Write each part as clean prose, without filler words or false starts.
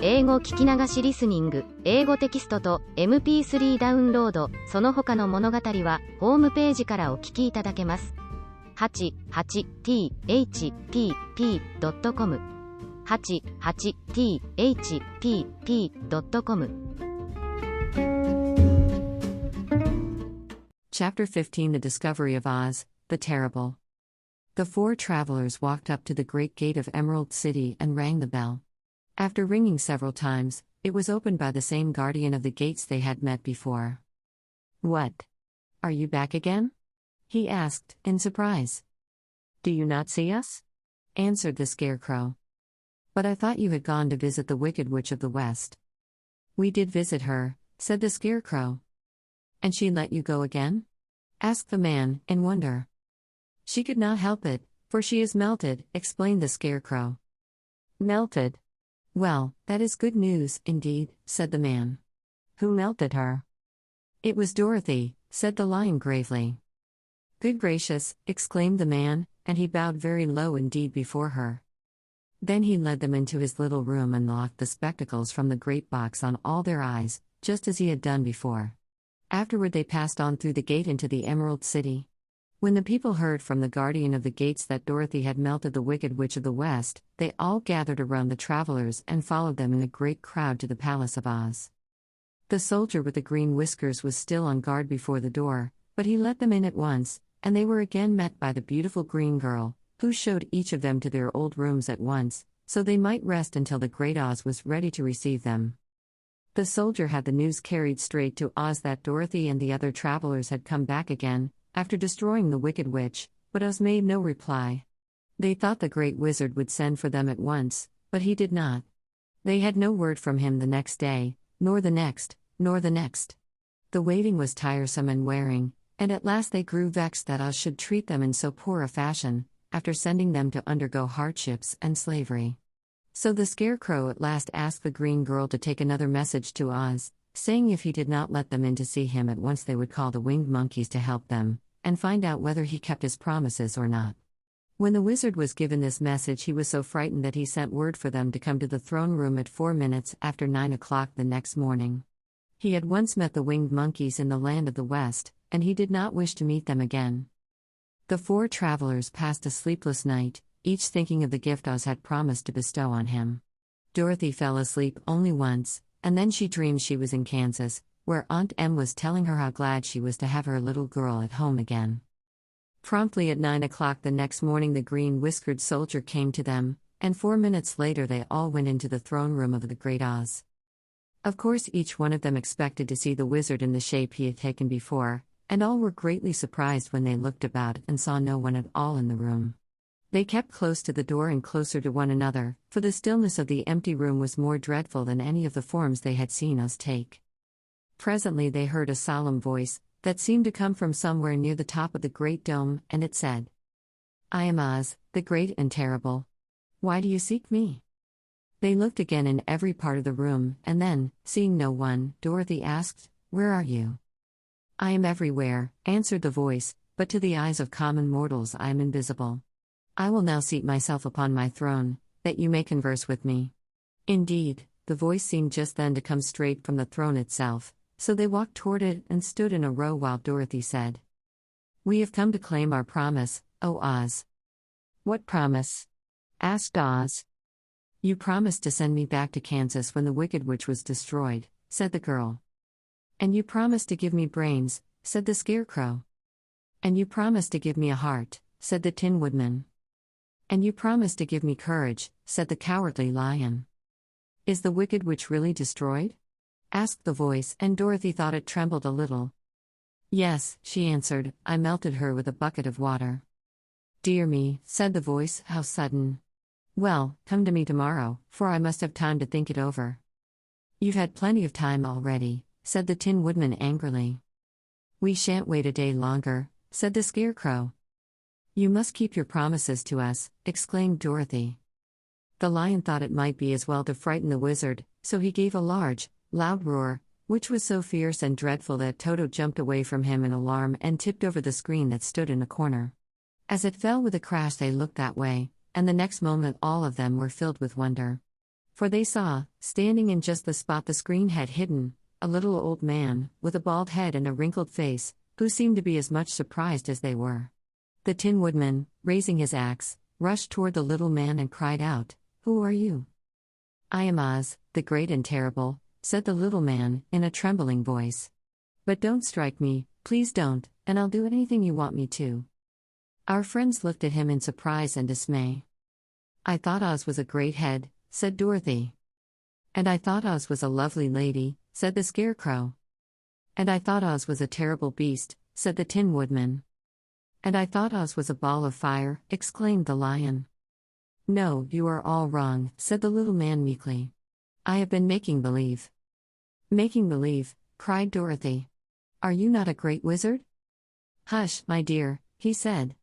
英語聞き流しリスニング、英語テキストと MP3 ダウンロード、その他の物語はホームページからお聞きいただけます。88thpp.com 88thpp.com Chapter 15 The Discovery of Oz, the Terrible. The four travelers walked up to the great gate of Emerald City and rang the bell. After ringing several times, it was opened by the same guardian of the gates they had met before. "What? Are you back again?" he asked, in surprise. "Do you not see us?" answered the Scarecrow. "But I thought you had gone to visit the Wicked Witch of the West." "We did visit her," said the Scarecrow. "And she let you go again?" asked the man, in wonder. "She could not help it, for she is melted," explained the Scarecrow. "Melted? Well, that is good news, indeed," said the man. "Who melted her?" "It was Dorothy," said the lion gravely. "Good gracious," exclaimed the man, and he bowed very low indeed before her. Then he led them into his little room and locked the spectacles from the great box on all their eyes, just as he had done before. Afterward they passed on through the gate into the Emerald City. When the people heard from the guardian of the gates that Dorothy had melted the Wicked Witch of the West, they all gathered around the travelers and followed them in a great crowd to the Palace of Oz. The soldier with the green whiskers was still on guard before the door, but he let them in at once, and they were again met by the beautiful green girl, who showed each of them to their old rooms at once, so they might rest until the great Oz was ready to receive them. The soldier had the news carried straight to Oz that Dorothy and the other travelers had come back again, after destroying the Wicked Witch, but Oz made no reply. They thought the great wizard would send for them at once, but he did not. They had no word from him the next day, nor the next, nor the next. The waiting was tiresome and wearing, and at last they grew vexed that Oz should treat them in so poor a fashion, after sending them to undergo hardships and slavery. So the Scarecrow at last asked the green girl to take another message to Oz, saying if he did not let them in to see him at once they would call the winged monkeys to help them, and find out whether he kept his promises or not. When the wizard was given this message he was so frightened that he sent word for them to come to the throne room at 4 minutes after 9 o'clock the next morning. He had once met the winged monkeys in the land of the West, and he did not wish to meet them again. The four travelers passed a sleepless night, each thinking of the gift Oz had promised to bestow on him. Dorothy fell asleep only once, and then she dreamed she was in Kansas, where Aunt Em was telling her how glad she was to have her little girl at home again. Promptly at 9 o'clock the next morning the green-whiskered soldier came to them, and 4 minutes later they all went into the throne room of the great Oz. Of course each one of them expected to see the wizard in the shape he had taken before, and all were greatly surprised when they looked about and saw no one at all in the room. They kept close to the door and closer to one another, for the stillness of the empty room was more dreadful than any of the forms they had seen Oz take. Presently they heard a solemn voice, that seemed to come from somewhere near the top of the great dome, and it said, "I am Oz, the great and terrible. Why do you seek me?" They looked again in every part of the room, and then, seeing no one, Dorothy asked, "Where are you?" "I am everywhere," answered the voice, "but to the eyes of common mortals I am invisible. I will now seat myself upon my throne, that you may converse with me." Indeed, the voice seemed just then to come straight from the throne itself, so they walked toward it and stood in a row while Dorothy said, "We have come to claim our promise, O Oz." "What promise?" asked Oz. "You promised to send me back to Kansas when the Wicked Witch was destroyed," said the girl. "And you promised to give me brains," said the Scarecrow. "And you promised to give me a heart," said the Tin Woodman. "And you promised to give me courage," said the Cowardly Lion. "Is the Wicked Witch really destroyed?" asked the voice, and Dorothy thought it trembled a little. "Yes," she answered, "I melted her with a bucket of water." "Dear me," said the voice, "how sudden. Well, come to me tomorrow, for I must have time to think it over." "You've had plenty of time already," said the Tin Woodman angrily. "We shan't wait a day longer," said the Scarecrow. "You must keep your promises to us," exclaimed Dorothy. The lion thought it might be as well to frighten the wizard, so he gave a large, loud roar, which was so fierce and dreadful that Toto jumped away from him in alarm and tipped over the screen that stood in a corner. As it fell with a crash they looked that way, and the next moment all of them were filled with wonder. For they saw, standing in just the spot the screen had hidden, a little old man, with a bald head and a wrinkled face, who seemed to be as much surprised as they were. The Tin Woodman, raising his axe, rushed toward the little man and cried out, "Who are you?" "I am Oz, the great and terrible," said the little man, in a trembling voice. "But don't strike me, please don't, and I'll do anything you want me to." Our friends looked at him in surprise and dismay. "I thought Oz was a great head," said Dorothy. "And I thought Oz was a lovely lady," said the Scarecrow. "And I thought Oz was a terrible beast," said the Tin Woodman. "And I thought Oz was a ball of fire," exclaimed the Lion. "No, you are all wrong," said the little man meekly. "I have been making believe." "Making believe?" cried Dorothy. "Are you not a great wizard?" "Hush, my dear," he said.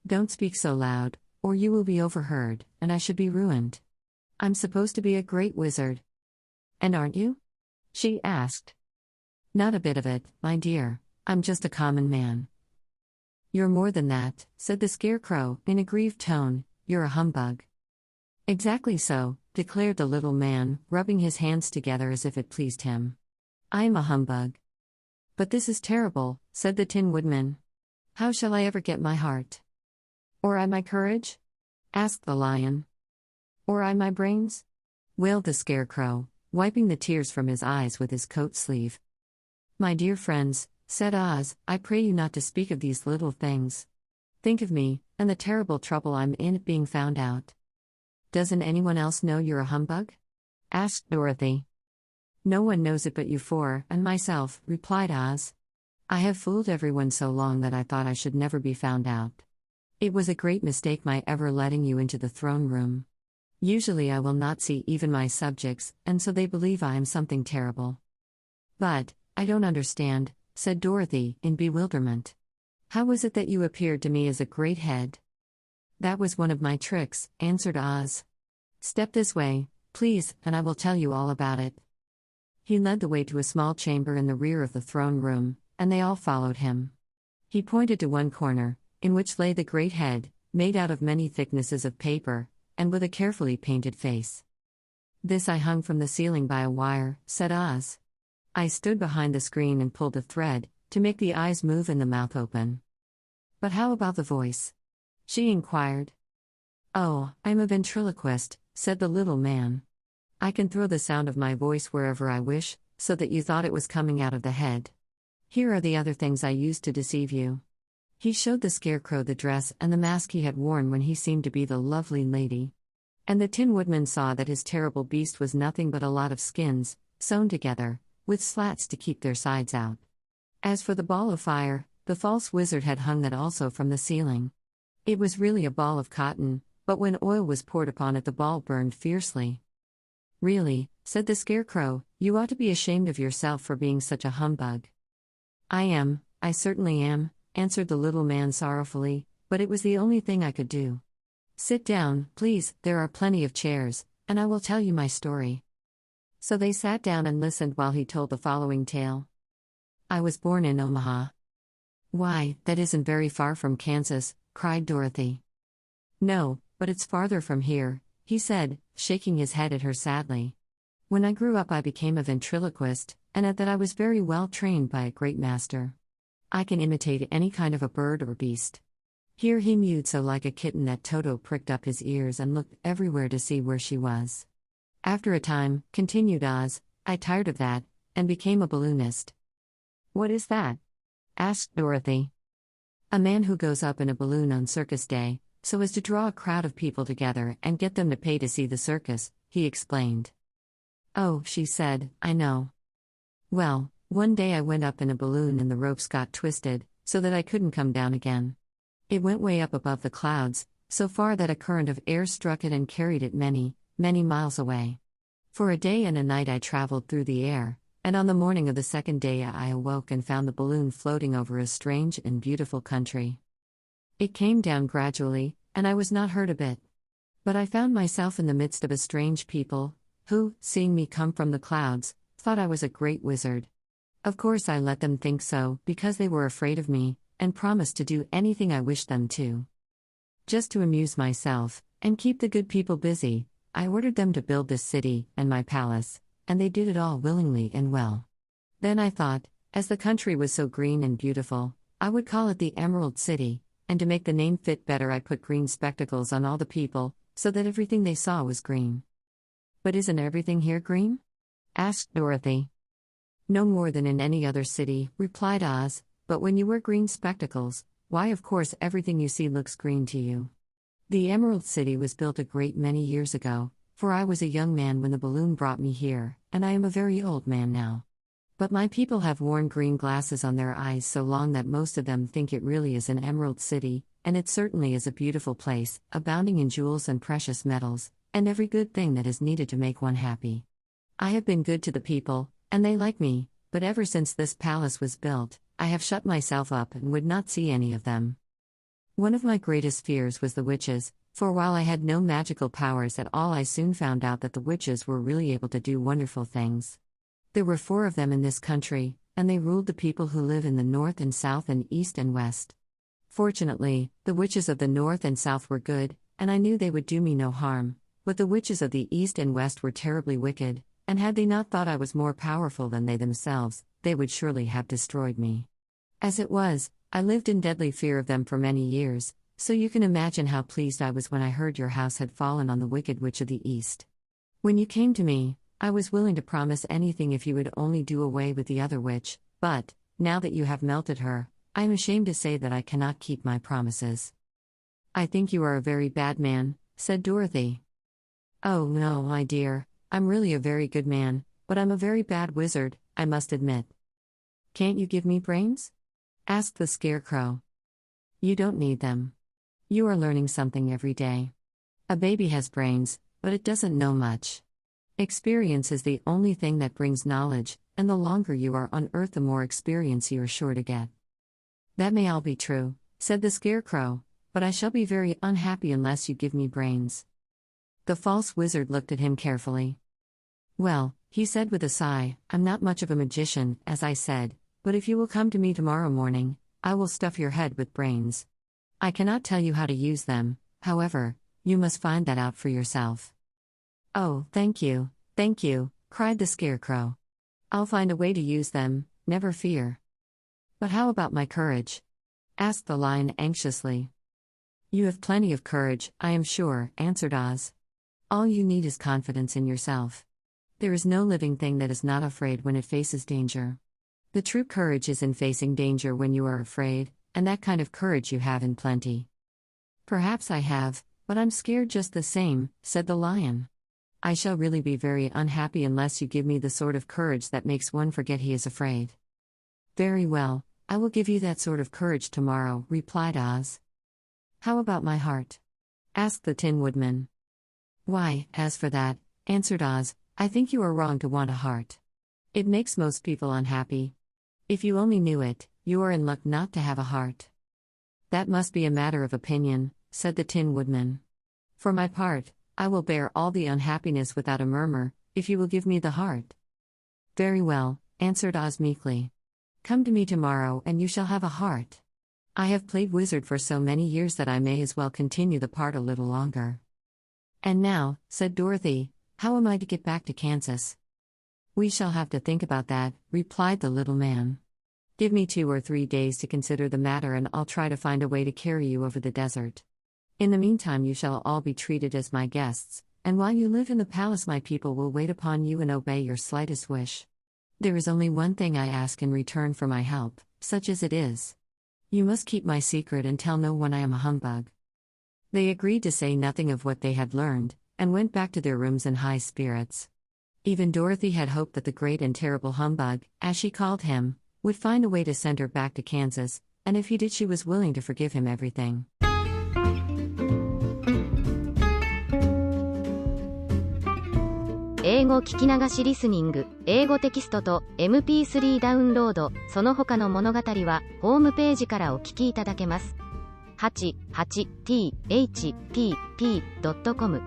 "Don't speak so loud, or you will be overheard, and I should be ruined. I'm supposed to be a great wizard." "And aren't you?" she asked. "Not a bit of it, my dear, I'm just a common man." "You're more than that," said the Scarecrow, in a grieved tone, "you're a humbug." "Exactly so," declared the little man, rubbing his hands together as if it pleased him. "I'm a humbug." "But this is terrible," said the Tin Woodman. "How shall I ever get my heart?" "Or I my courage?" asked the Lion. "Or I my brains?" wailed the Scarecrow, wiping the tears from his eyes with his coat sleeve. "My dear friends," said Oz, "I pray you not to speak of these little things. Think of me, and the terrible trouble I'm in at being found out." "Doesn't anyone else know you're a humbug?" asked Dorothy. "No one knows it but you four, and myself," replied Oz. "I have fooled everyone so long that I thought I should never be found out. It was a great mistake my ever letting you into the throne room. Usually I will not see even my subjects, and so they believe I am something terrible." "But, I don't understand," said Dorothy, in bewilderment. "How was it that you appeared to me as a great head?" "That was one of my tricks," answered Oz. "Step this way, please, and I will tell you all about it." He led the way to a small chamber in the rear of the throne room, and they all followed him. He pointed to one corner, in which lay the great head, made out of many thicknesses of paper, and with a carefully painted face. "This I hung from the ceiling by a wire," said Oz. "I stood behind the screen and pulled a thread, to make the eyes move and the mouth open." "But how about the voice?" she inquired. "Oh, I'm a ventriloquist," said the little man. "I can throw the sound of my voice wherever I wish, so that you thought it was coming out of the head. Here are the other things I used to deceive you." He showed the Scarecrow the dress and the mask he had worn when he seemed to be the lovely lady. And the Tin Woodman saw that his terrible beast was nothing but a lot of skins, sewn together, with slats to keep their sides out. As for the ball of fire, the false wizard had hung that also from the ceiling. It was really a ball of cotton, but when oil was poured upon it the ball burned fiercely. "Really," said the Scarecrow, "you ought to be ashamed of yourself for being such a humbug." I certainly am," answered the little man sorrowfully, "but it was the only thing I could do." "Sit down, please, there are plenty of chairs, and I will tell you my story." So they sat down and listened while he told the following tale. "I was born in Omaha." "Why, that isn't very far from Kansas," cried Dorothy. "No, but it's farther from here," he said, shaking his head at her sadly. "When I grew up I became a ventriloquist, and at that I was very well trained by a great master. I can imitate any kind of a bird or beast." Here he mewed so like a kitten that Toto pricked up his ears and looked everywhere to see where she was. "After a time," continued Oz, "I tired of that, and became a balloonist." "What is that?" asked Dorothy. "A man who goes up in a balloon on circus day, so as to draw a crowd of people together and get them to pay to see the circus," he explained. "Oh," she said, "I know. Well, one day I went up in a balloon and the ropes got twisted, so that I couldn't come down again. It went way up above the clouds, so far that a current of air struck it and carried it many, many miles away. For a day and a night I traveled through the air, and on the morning of the second day I awoke and found the balloon floating over a strange and beautiful country. It came down gradually, and I was not hurt a bit. But I found myself in the midst of a strange people, who, seeing me come from the clouds, thought I was a great wizard. Of course I let them think so, because they were afraid of me, and promised to do anything I wished them to. Just to amuse myself, and keep the good people busy, I ordered them to build this city and my palace, and they did it all willingly and well. Then I thought, as the country was so green and beautiful, I would call it the Emerald City, and to make the name fit better I put green spectacles on all the people, so that everything they saw was green. But isn't everything here green? Asked Dorothy. No more than in any other city, replied Oz, but when you wear green spectacles, why of course everything you see looks green to you. The Emerald City was built a great many years ago, for I was a young man when the balloon brought me here, and I am a very old man now. But my people have worn green glasses on their eyes so long that most of them think it really is an Emerald City, and it certainly is a beautiful place, abounding in jewels and precious metals, and every good thing that is needed to make one happy. I have been good to the people, and they like me, but ever since this palace was built, I have shut myself up and would not see any of them. One of my greatest fears was the witches, for while I had no magical powers at all I soon found out that the witches were really able to do wonderful things. There were 4 of them in this country, and they ruled the people who live in the north and south and east and west. Fortunately, the witches of the north and south were good, and I knew they would do me no harm, but the witches of the east and west were terribly wicked, and had they not thought I was more powerful than they themselves, they would surely have destroyed me. As it was, I lived in deadly fear of them for many years, so you can imagine how pleased I was when I heard your house had fallen on the wicked witch of the east. When you came to me, I was willing to promise anything if you would only do away with the other witch, but, now that you have melted her, I am ashamed to say that I cannot keep my promises. I think you are a very bad man, said Dorothy. Oh no, my dear, I'm really a very good man, but I'm a very bad wizard, I must admit. Can't you give me brains? Asked the Scarecrow. You don't need them. You are learning something every day. A baby has brains, but it doesn't know much. Experience is the only thing that brings knowledge, and the longer you are on Earth the more experience you are sure to get. That may all be true, said the Scarecrow, but I shall be very unhappy unless you give me brains. The false wizard looked at him carefully. Well, he said with a sigh, I'm not much of a magician, as I said, but if you will come to me tomorrow morning, I will stuff your head with brains. I cannot tell you how to use them, however, you must find that out for yourself. Oh, thank you, cried the Scarecrow. I'll find a way to use them, never fear. But how about my courage? Asked the Lion anxiously. You have plenty of courage, I am sure, answered Oz. All you need is confidence in yourself. There is no living thing that is not afraid when it faces danger. The true courage is in facing danger when you are afraid, and that kind of courage you have in plenty. Perhaps I have, but I'm scared just the same, said the Lion. I shall really be very unhappy unless you give me the sort of courage that makes one forget he is afraid. Very well, I will give you that sort of courage tomorrow, replied Oz. How about my heart? Asked the Tin Woodman. Why, as for that, answered Oz, I think you are wrong to want a heart. It makes most people unhappy. If you only knew it, you are in luck not to have a heart. That must be a matter of opinion, said the Tin Woodman. For my part, I will bear all the unhappiness without a murmur, if you will give me the heart. Very well, answered Oz meekly. Come to me tomorrow and you shall have a heart. I have played wizard for so many years that I may as well continue the part a little longer. And now, said Dorothy, how am I to get back to Kansas? We shall have to think about that, replied the little man. Give me 2 or 3 days to consider the matter and I'll try to find a way to carry you over the desert. In the meantime you shall all be treated as my guests, and while you live in the palace my people will wait upon you and obey your slightest wish. There is only one thing I ask in return for my help, such as it is. You must keep my secret and tell no one I am a humbug. They agreed to say nothing of what they had learned, and went back to their rooms in high spirits. Even Dorothy had hoped that the great and terrible humbug, as she called him, would find a way to send her back to Kansas, and if he did she was willing to forgive him everything.英語聞き流しリスニング、英語テキストと MP3 ダウンロード、その他の物語はホームページからお聞きいただけます。88thpp.com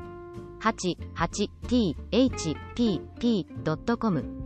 88thpp.com